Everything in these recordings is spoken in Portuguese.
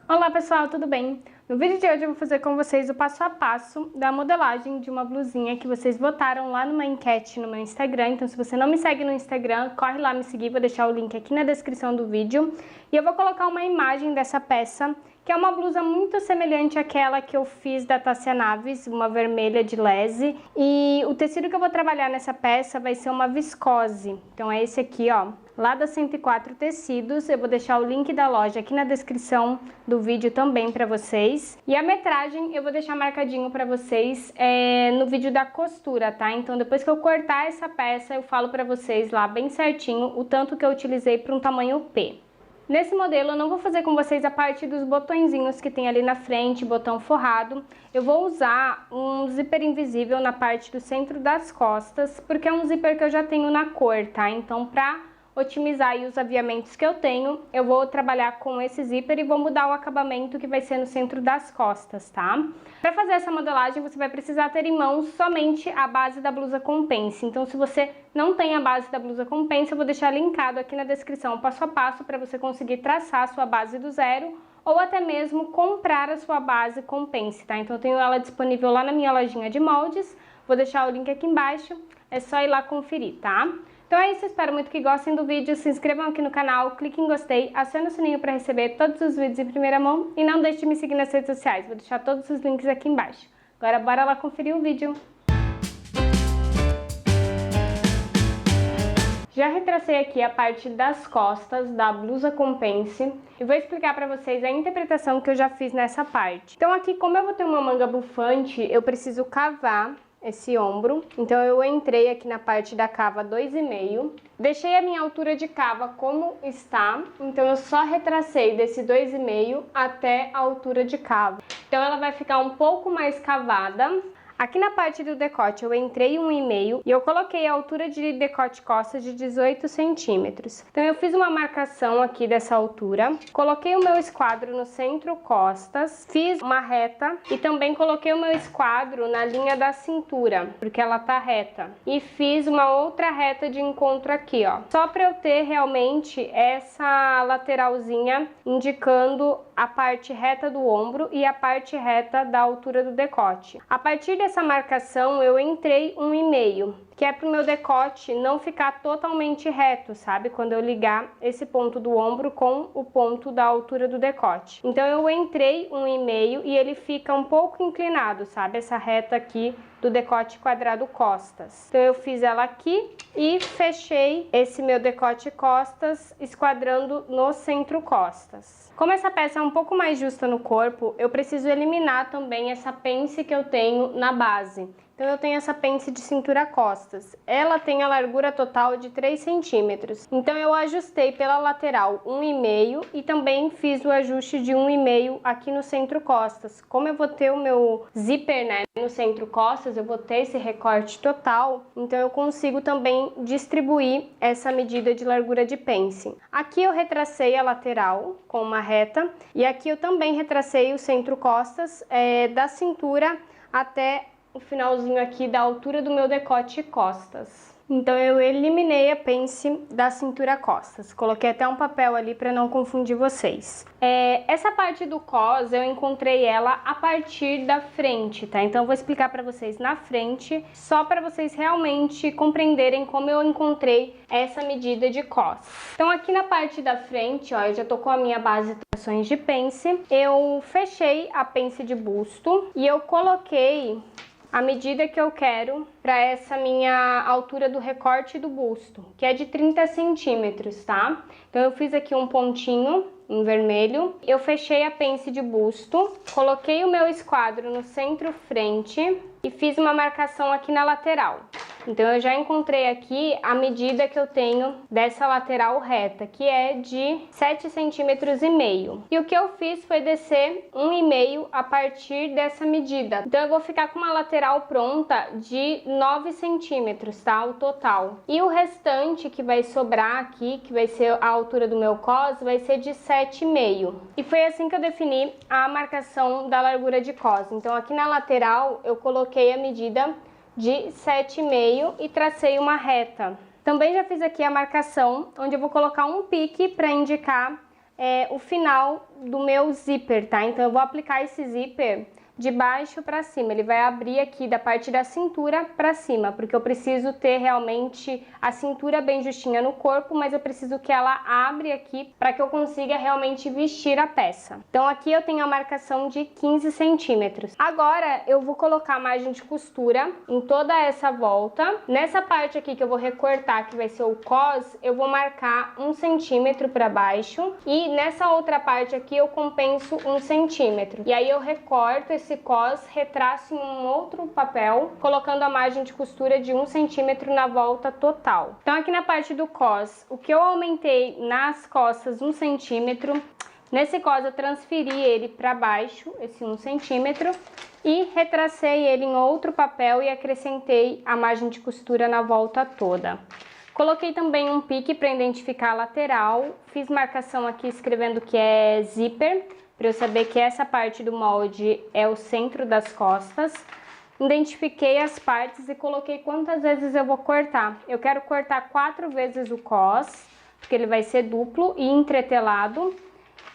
Olá pessoal, tudo bem? No vídeo de hoje eu vou fazer com vocês o passo a passo da modelagem de uma blusinha que vocês votaram lá numa enquete no meu Instagram. Então se você não me segue no Instagram, corre lá me seguir, vou deixar o link aqui na descrição do vídeo. E eu vou colocar uma imagem dessa peça, que é uma blusa muito semelhante àquela que eu fiz da Tássia Naves, uma vermelha de lese. E o tecido que eu vou trabalhar nessa peça vai ser uma viscose. Então é esse aqui, ó. Lá da 104 Tecidos, eu vou deixar o link da loja aqui na descrição do vídeo também para vocês. E a metragem eu vou deixar marcadinho para vocês no vídeo da costura, tá? Então depois que eu cortar essa peça, eu falo para vocês lá bem certinho o tanto que eu utilizei para um tamanho P. Nesse modelo eu não vou fazer com vocês a parte dos botõezinhos que tem ali na frente, botão forrado. Eu vou usar um zíper invisível na parte do centro das costas, porque é um zíper que eu já tenho na cor, tá? Então pra otimizar aí os aviamentos que eu tenho, eu vou trabalhar com esse zíper e vou mudar o acabamento que vai ser no centro das costas, tá? Para fazer essa modelagem, você vai precisar ter em mãos somente a base da blusa com pence. Então, se você não tem a base da blusa com pence, eu vou deixar linkado aqui na descrição passo a passo para você conseguir traçar a sua base do zero ou até mesmo comprar a sua base com pence, tá? Então, eu tenho ela disponível lá na minha lojinha de moldes, vou deixar o link aqui embaixo, é só ir lá conferir, tá? Então é isso, espero muito que gostem do vídeo, se inscrevam aqui no canal, cliquem em gostei, acione o sininho para receber todos os vídeos em primeira mão e não deixe de me seguir nas redes sociais, vou deixar todos os links aqui embaixo. Agora bora lá conferir o vídeo. Já retracei aqui a parte das costas da blusa com pence e vou explicar para vocês a interpretação que eu já fiz nessa parte. Então aqui, como eu vou ter uma manga bufante, eu preciso cavar esse ombro, então eu entrei aqui na parte da cava 2,5, deixei a minha altura de cava como está, então eu só retracei desse 2,5 até a altura de cava, então ela vai ficar um pouco mais cavada. Aqui na parte do decote eu entrei 1,5 e eu coloquei a altura de decote costas de 18 centímetros. Então eu fiz uma marcação aqui dessa altura, coloquei o meu esquadro no centro costas, fiz uma reta e também coloquei o meu esquadro na linha da cintura, porque ela tá reta. E fiz uma outra reta de encontro aqui, ó. Só para eu ter realmente essa lateralzinha indicando a parte reta do ombro e a parte reta da altura do decote. A partir dessa marcação eu entrei 1,5, que é para o meu decote não ficar totalmente reto, sabe? Quando eu ligar esse ponto do ombro com o ponto da altura do decote. Então eu entrei 1,5 e ele fica um pouco inclinado, sabe? Essa reta aqui do decote quadrado costas. Então eu fiz ela aqui e fechei esse meu decote costas esquadrando no centro costas. Como essa peça é um pouco mais justa no corpo, eu preciso eliminar também essa pence que eu tenho na base. Então eu tenho essa pence de cintura costas. Ela tem a largura total de 3 centímetros. Então eu ajustei pela lateral 1,5 e também fiz o ajuste de 1,5 aqui no centro costas. Como eu vou ter o meu zíper, né, no centro costas, eu vou ter esse recorte total, então eu consigo também distribuir essa medida de largura de pence. Aqui eu retracei a lateral com uma reta e aqui eu também retracei o centro costas da cintura até o finalzinho aqui da altura do meu decote costas. Então eu eliminei a pence da cintura costas. Coloquei até um papel ali para não confundir vocês. Essa parte do cos eu encontrei ela a partir da frente, tá? Então eu vou explicar para vocês na frente, só para vocês realmente compreenderem como eu encontrei essa medida de cos. Então aqui na parte da frente, ó, eu já tô com a minha base de trações de pence. Eu fechei a pence de busto e eu coloquei a medida que eu quero para essa minha altura do recorte do busto, que é de 30 centímetros, tá? Então eu fiz aqui um pontinho em vermelho, eu fechei a pence de busto, coloquei o meu esquadro no centro frente e fiz uma marcação aqui na lateral. Então eu já encontrei aqui a medida que eu tenho dessa lateral reta, que é de 7,5 centímetros. E o que eu fiz foi descer 1,5 a partir dessa medida. Então eu vou ficar com uma lateral pronta de 9 centímetros, tá? O total. E o restante que vai sobrar aqui, que vai ser a altura do meu cos, vai ser de 7,5. E foi assim que eu defini a marcação da largura de cos. Então aqui na lateral eu coloquei a medida de 7,5 e tracei uma reta. Também já fiz aqui a marcação, onde eu vou colocar um pique para indicar o final do meu zíper, tá? Então eu vou aplicar esse zíper de baixo para cima, ele vai abrir aqui da parte da cintura para cima, porque eu preciso ter realmente a cintura bem justinha no corpo, mas eu preciso que ela abre aqui para que eu consiga realmente vestir a peça. Então aqui eu tenho a marcação de 15 centímetros. Agora eu vou colocar a margem de costura em toda essa volta. Nessa parte aqui que eu vou recortar, que vai ser o cos, eu vou marcar 1 centímetro para baixo, e nessa outra parte aqui eu compenso 1 centímetro. E aí eu recorto esse cos, retraço em um outro papel, colocando a margem de costura de 1 centímetro na volta total. Então aqui na parte do cos, o que eu aumentei nas costas 1 centímetro, nesse cos eu transferi ele para baixo, esse 1 centímetro, e retracei ele em outro papel e acrescentei a margem de costura na volta toda. Coloquei também um pique para identificar a lateral, fiz marcação aqui escrevendo que é zíper, para eu saber que essa parte do molde é o centro das costas. Identifiquei as partes e coloquei quantas vezes eu vou cortar. Eu quero cortar 4 vezes o cos, porque ele vai ser duplo e entretelado.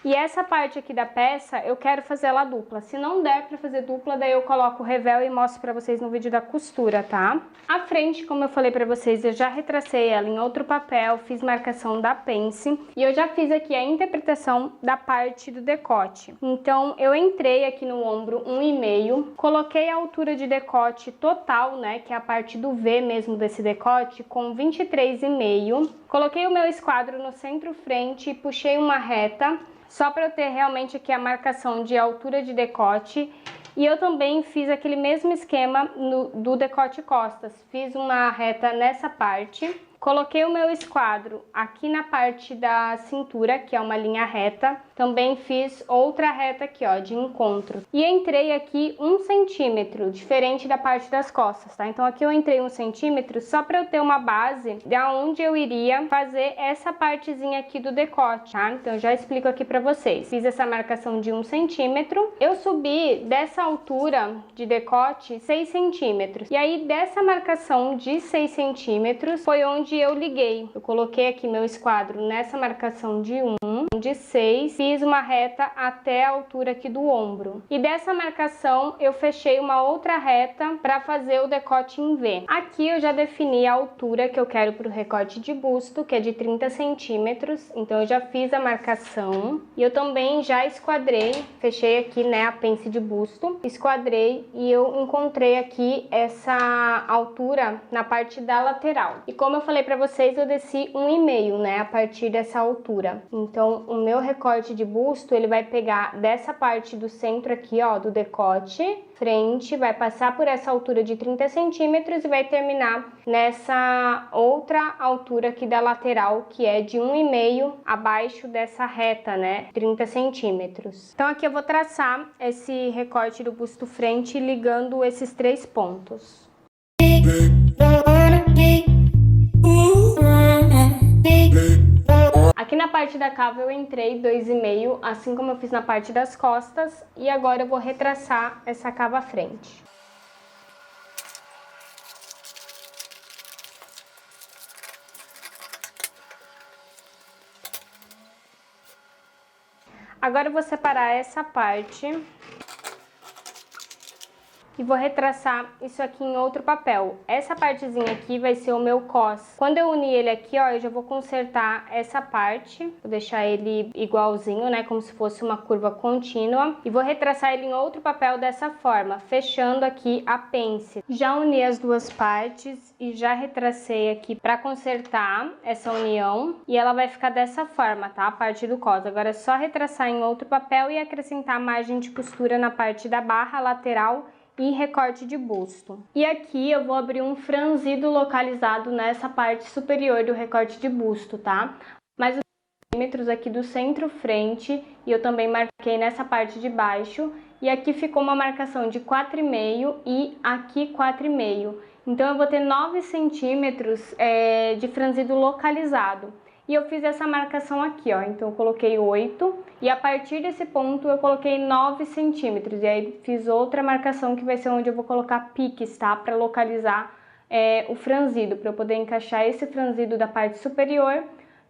E essa parte aqui da peça, eu quero fazer ela dupla. Se não der pra fazer dupla, daí eu coloco o revel e mostro pra vocês no vídeo da costura, tá? A frente, como eu falei pra vocês, eu já retracei ela em outro papel, fiz marcação da pence. E eu já fiz aqui a interpretação da parte do decote. Então, eu entrei aqui no ombro 1,5, coloquei a altura de decote total, né, que é a parte do V mesmo desse decote, com 23,5. Coloquei o meu esquadro no centro-frente e puxei uma reta, só para eu ter realmente aqui a marcação de altura de decote. E eu também fiz aquele mesmo esquema do decote costas. Fiz uma reta nessa parte. Coloquei o meu esquadro aqui na parte da cintura, que é uma linha reta. Também fiz outra reta aqui, ó, de encontro. E entrei aqui 1 centímetro, diferente da parte das costas, tá? Então aqui eu entrei 1 centímetro só para eu ter uma base de onde eu iria fazer essa partezinha aqui do decote, tá? Então eu já explico aqui para vocês. Fiz essa marcação de 1 centímetro. Eu subi dessa altura de decote 6 centímetros. E aí dessa marcação de 6 centímetros foi onde eu liguei. Eu coloquei aqui meu esquadro nessa marcação de 1, de 6, fiz uma reta até a altura aqui do ombro. E dessa marcação eu fechei uma outra reta para fazer o decote em V. Aqui eu já defini a altura que eu quero para o recorte de busto, que é de 30 centímetros. Então eu já fiz a marcação e eu também já esquadrei, fechei aqui, né, a pence de busto, esquadrei e eu encontrei aqui essa altura na parte da lateral. E como eu falei para vocês, eu desci 1,5, né, a partir dessa altura. Então o meu recorte de busto, ele vai pegar dessa parte do centro aqui, ó, do decote, frente, vai passar por essa altura de 30 centímetros e vai terminar nessa outra altura aqui da lateral, que é de 1,5 abaixo dessa reta, né, 30 centímetros. Então aqui eu vou traçar esse recorte do busto frente ligando esses 3 pontos. Aqui na parte da cava eu entrei 2,5, assim como eu fiz na parte das costas, e agora eu vou retraçar essa cava frente. Agora eu vou separar essa parte e vou retraçar isso aqui em outro papel. Essa partezinha aqui vai ser o meu cos. Quando eu unir ele aqui, ó, eu já vou consertar essa parte. Vou deixar ele igualzinho, né, como se fosse uma curva contínua. E vou retraçar ele em outro papel dessa forma, fechando aqui a pence. Já uni as duas partes e já retracei aqui para consertar essa união. E ela vai ficar dessa forma, tá, a parte do cos. Agora é só retraçar em outro papel e acrescentar a margem de costura na parte da barra lateral e recorte de busto. E aqui eu vou abrir um franzido localizado nessa parte superior do recorte de busto, tá? Mais os centímetros aqui do centro-frente, e eu também marquei nessa parte de baixo. E aqui ficou uma marcação de 4,5 e aqui 4,5. Então eu vou ter 9 centímetros de franzido localizado. E eu fiz essa marcação aqui, ó, então eu coloquei 8 e a partir desse ponto eu coloquei 9 centímetros. E aí fiz outra marcação que vai ser onde eu vou colocar piques, tá? Para localizar o franzido, para eu poder encaixar esse franzido da parte superior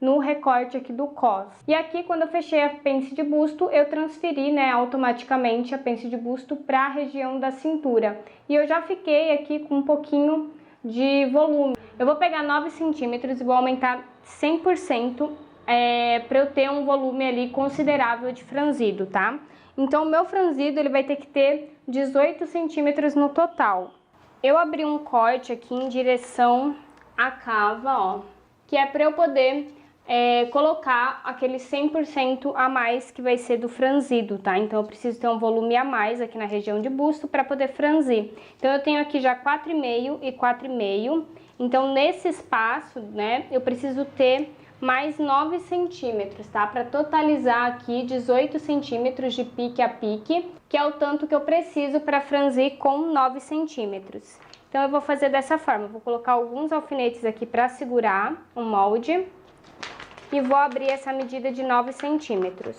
no recorte aqui do cos. E aqui, quando eu fechei a pence de busto, eu transferi, né, automaticamente a pence de busto para a região da cintura. E eu já fiquei aqui com um pouquinho de volume. Eu vou pegar 9 centímetros e vou aumentar 100% para eu ter um volume ali considerável de franzido, tá? Então, o meu franzido ele vai ter que ter 18 centímetros no total. Eu abri um corte aqui em direção à cava, ó, que é para eu poder colocar aquele 100% a mais que vai ser do franzido, tá? Então, eu preciso ter um volume a mais aqui na região de busto para poder franzir. Então, eu tenho aqui já 4,5 e 4,5. Então, nesse espaço, né, eu preciso ter mais 9 centímetros, tá? Para totalizar aqui 18 centímetros de pique a pique, que é o tanto que eu preciso para franzir com 9 centímetros. Então, eu vou fazer dessa forma. Vou colocar alguns alfinetes aqui para segurar o molde e vou abrir essa medida de 9 centímetros.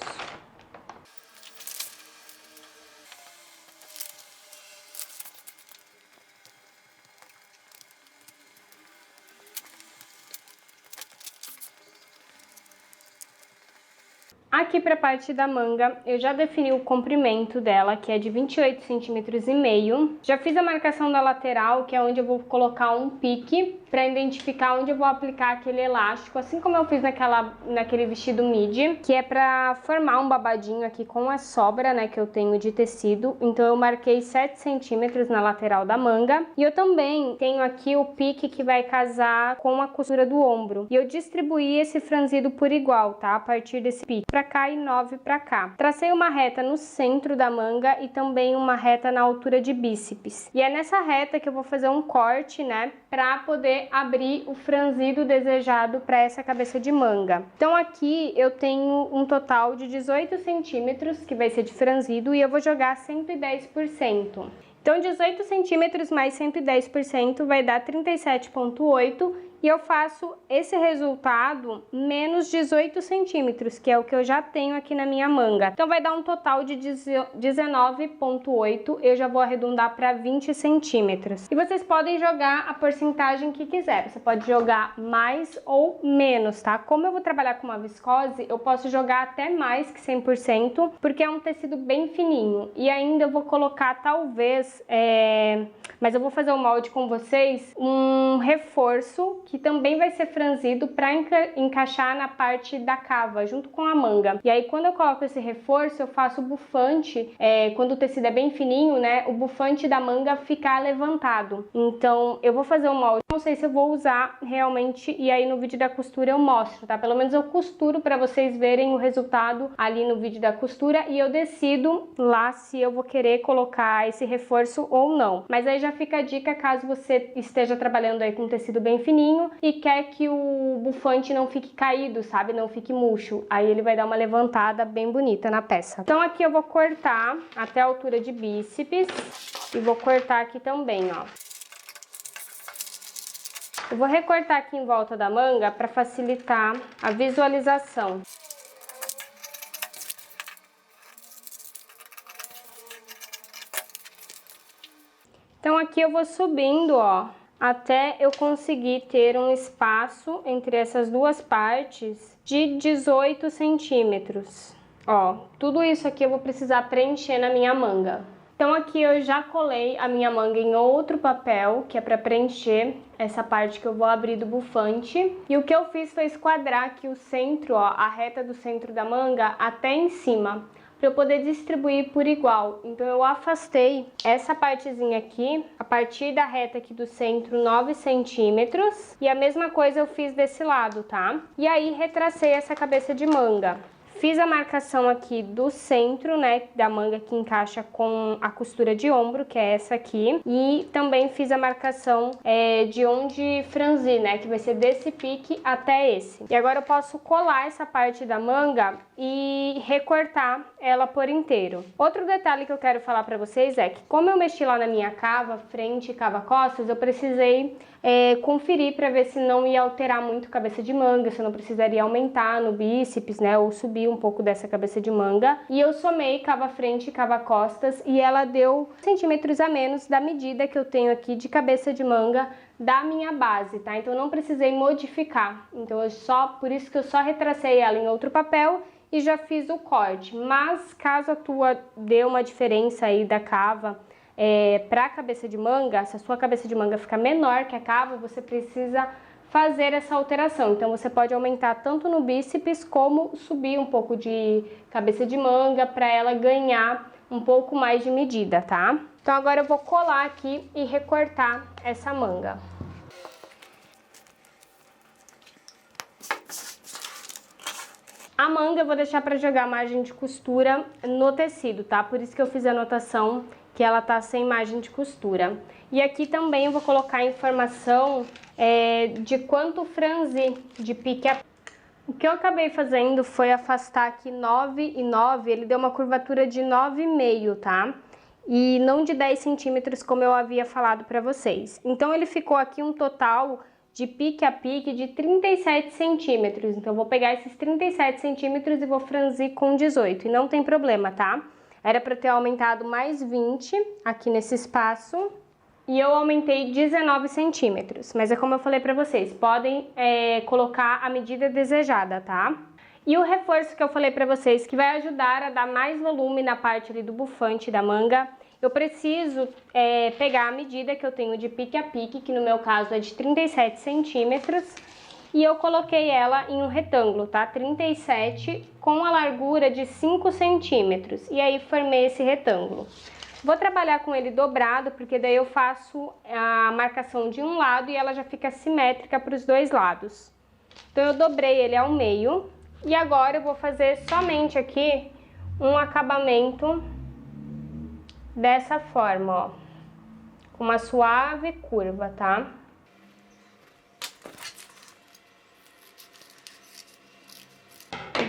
Aqui para a parte da manga, eu já defini o comprimento dela, que é de 28 centímetros e meio. Já fiz a marcação da lateral, que é onde eu vou colocar um pique, para identificar onde eu vou aplicar aquele elástico, assim como eu fiz naquele vestido midi, que é para formar um babadinho aqui com a sobra, né, que eu tenho de tecido. Então eu marquei 7 centímetros na lateral da manga. E eu também tenho aqui o pique que vai casar com a costura do ombro. E eu distribuí esse franzido por igual, tá? A partir desse pique para cá e 9 para cá. Tracei uma reta no centro da manga e também uma reta na altura de bíceps. E é nessa reta que eu vou fazer um corte, né, para poder abrir o franzido desejado para essa cabeça de manga. Então aqui eu tenho um total de 18 centímetros que vai ser de franzido e eu vou jogar 110%. Então 18 centímetros mais 110% vai dar 37,8 e eu faço esse resultado menos 18 centímetros, que é o que eu já tenho aqui na minha manga. Então vai dar um total de 19,8, eu já vou arredondar para 20 centímetros. E vocês podem jogar a porcentagem que quiser, você pode jogar mais ou menos, tá? Como eu vou trabalhar com uma viscose, eu posso jogar até mais que 100%, porque é um tecido bem fininho. E ainda eu vou colocar talvez, mas eu vou fazer o molde com vocês, um reforço que também vai ser franzido para encaixar na parte da cava, junto com a manga. E aí, quando eu coloco esse reforço, eu faço o bufante, quando o tecido é bem fininho, né, o bufante da manga ficar levantado. Então, eu vou fazer o molde, não sei se eu vou usar realmente, e aí no vídeo da costura eu mostro, tá? Pelo menos eu costuro para vocês verem o resultado ali no vídeo da costura e eu decido lá se eu vou querer colocar esse reforço ou não. Mas aí já fica a dica caso você esteja trabalhando aí com tecido bem fininho e quer que o bufante não fique caído, sabe? Não fique murcho. Aí ele vai dar uma levantada bem bonita na peça. Então aqui eu vou cortar até a altura de bíceps e vou cortar aqui também, ó. Eu vou recortar aqui em volta da manga para facilitar a visualização. Então aqui eu vou subindo, ó, até eu conseguir ter um espaço entre essas duas partes de 18 centímetros. Ó, tudo isso aqui eu vou precisar preencher na minha manga. Então aqui eu já colei a minha manga em outro papel, que é para preencher essa parte que eu vou abrir do bufante. E o que eu fiz foi esquadrar aqui o centro, ó, a reta do centro da manga até em cima, para eu poder distribuir por igual. Então eu afastei essa partezinha aqui, a partir da reta aqui do centro, 9 centímetros. E a mesma coisa eu fiz desse lado, tá? E aí retracei essa cabeça de manga. Fiz a marcação aqui do centro, né, da manga que encaixa com a costura de ombro, que é essa aqui. E também fiz a marcação de onde franzir, né, que vai ser desse pique até esse. E agora eu posso colar essa parte da manga e recortar ela por inteiro. Outro detalhe que eu quero falar pra vocês é que como eu mexi lá na minha cava, frente e cava costas, eu precisei conferir pra ver se não ia alterar muito a cabeça de manga, se eu não precisaria aumentar no bíceps, né, ou subir um pouco dessa cabeça de manga. E eu somei cava frente e cava costas e ela deu centímetros a menos da medida que eu tenho aqui de cabeça de manga da minha base, tá? Então eu não precisei modificar. Então por isso que eu só retracei ela em outro papel e já fiz o corte. Mas caso a tua dê uma diferença aí da cava para a cabeça de manga, se a sua cabeça de manga ficar menor que a cava, você precisa fazer essa alteração. Então você pode aumentar tanto no bíceps como subir um pouco de cabeça de manga para ela ganhar um pouco mais de medida, tá? Então agora eu vou colar aqui e recortar essa manga. A manga eu vou deixar para jogar margem de costura no tecido, tá? Por isso que eu fiz a anotação que ela tá sem margem de costura. E aqui também eu vou colocar a informação de quanto franzir de pique a pique. O que eu acabei fazendo foi afastar aqui 9 e 9, ele deu uma curvatura de 9,5, tá? E não de 10 centímetros como eu havia falado para vocês. Então ele ficou aqui um total de pique a pique de 37 centímetros. Então eu vou pegar esses 37 centímetros e vou franzir com 18, e não tem problema, tá? Era para ter aumentado mais 20 aqui nesse espaço e eu aumentei 19 centímetros. Mas é como eu falei para vocês, podem colocar a medida desejada, tá? E o reforço que eu falei para vocês, que vai ajudar a dar mais volume na parte ali do bufante da manga, eu preciso pegar a medida que eu tenho de pique a pique, que no meu caso é de 37 centímetros, e eu coloquei ela em um retângulo, tá? 37 com a largura de 5 centímetros. E aí formei esse retângulo. Vou trabalhar com ele dobrado, porque daí eu faço a marcação de um lado e ela já fica simétrica para os dois lados. Então eu dobrei ele ao meio e agora eu vou fazer somente aqui um acabamento dessa forma, ó. Com uma suave curva, tá?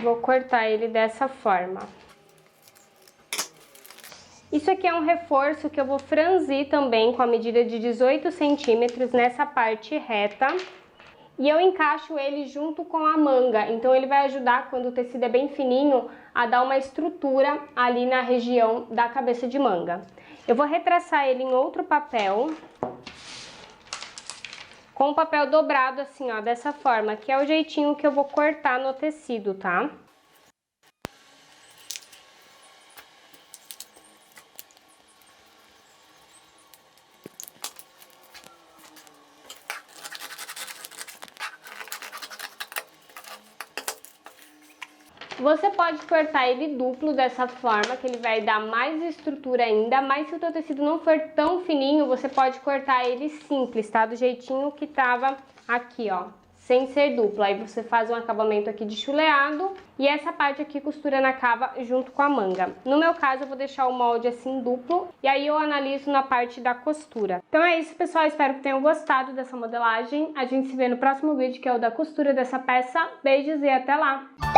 Vou cortar ele dessa forma. Isso aqui é um reforço que eu vou franzir também com a medida de 18 centímetros nessa parte reta. E eu encaixo ele junto com a manga, então ele vai ajudar, quando o tecido é bem fininho, a dar uma estrutura ali na região da cabeça de manga. Eu vou retraçar ele em outro papel, com o papel dobrado assim, ó, dessa forma, que é o jeitinho que eu vou cortar no tecido, tá? Você pode cortar ele duplo dessa forma, que ele vai dar mais estrutura ainda, mas se o teu tecido não for tão fininho, você pode cortar ele simples, tá? Do jeitinho que tava aqui, ó, sem ser duplo. Aí você faz um acabamento aqui de chuleado e essa parte aqui costura na cava junto com a manga. No meu caso, eu vou deixar o molde assim duplo e aí eu analiso na parte da costura. Então é isso, pessoal. Espero que tenham gostado dessa modelagem. A gente se vê no próximo vídeo, que é o da costura dessa peça. Beijos e até lá!